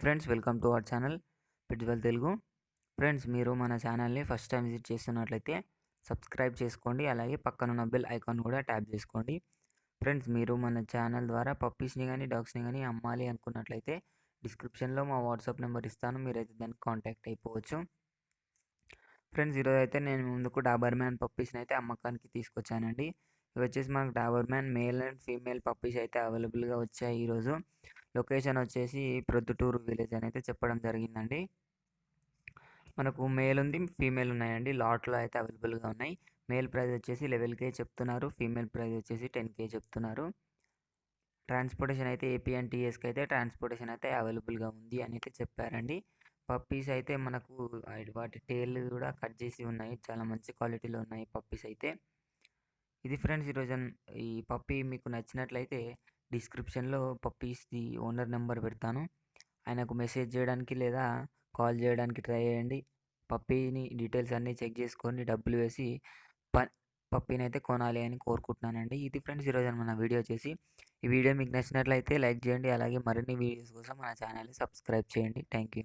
Friends, welcome to our channel Pitswell Telugu. Friends, మీరు మన ఛానల్‌ని ఫస్ట్ టైం విజిట్ చేస్తున్నట్లయితే సబ్స్క్రైబ్ చేసుకోండి. అలాగే పక్కనున్న బెల్ ఐకాన్ కూడా ట్యాప్ చేసుకోండి. ఫ్రెండ్స్, మీరు మన ఛానల్ ద్వారా పప్పీస్‌ని గానీ, డాగ్స్‌ని గానీ అమ్మాలి అనుకున్నట్లయితే డిస్క్రిప్షన్‌లో మా వాట్సాప్ నెంబర్ ఇస్తాను. మీరైతే దానికి కాంటాక్ట్ అయిపోవచ్చు. ఫ్రెండ్స్, ఈరోజైతే నేను ముందుకు డాబర్‌మ్యాన్ పప్పీస్‌ని అయితే అమ్మకానికి తీసుకొచ్చానండి. ఇవి వచ్చేసి మనకు Doberman male and female puppies అయితే అవైలబుల్‌గా వచ్చాయి ఈరోజు. లొకేషన్ వచ్చేసి ప్రొద్దుటూరు విలేజ్ అని అయితే చెప్పడం జరిగిందండి. మనకు మేల్ ఉంది, ఫీమేల్ ఉన్నాయండి. లాట్‌లో అయితే అవైలబుల్‌గా ఉన్నాయి. మేల్ ప్రైస్ వచ్చేసి 11,000 చెప్తున్నారు. ఫీమేల్ ప్రైస్ వచ్చేసి 10,000 చెప్తున్నారు. ట్రాన్స్‌పోర్టేషన్ అయితే ఏపీ అండ్ టీఎస్‌కి అయితే ట్రాన్స్‌పోర్టేషన్ అయితే అవైలబుల్‌గా ఉంది అని అయితే చెప్పారండి. పప్పీస్ అయితే మనకు వాటి టెయిల్ కూడా కట్ చేసి ఉన్నాయి. చాలా మంచి క్వాలిటీలో ఉన్నాయి పప్పీస్ అయితే. ఇది ఫ్రెండ్స్ ఈ పప్పీ మీకు నచ్చినట్లయితే డిస్క్రిప్షన్‌లో పప్పీస్‌ది ఓనర్ నెంబర్ పెడతాను. ఆయనకు మెసేజ్ చేయడానికి లేదా కాల్ చేయడానికి ట్రై చేయండి. పప్పీని డీటెయిల్స్ అన్నీ చెక్ చేసుకొని డబ్బులు వేసి ప పప్పీనైతే కొనాలి అని కోరుకుంటున్నానండి. ఇది ఫ్రెండ్స్ ఈరోజు మన వీడియో వచ్చేసి. ఈ వీడియో మీకు నచ్చినట్లయితే లైక్ చేయండి. అలాగే మరిన్ని వీడియోస్ కోసం మన ఛానల్‌ని సబ్స్క్రైబ్ చేయండి. Thank you.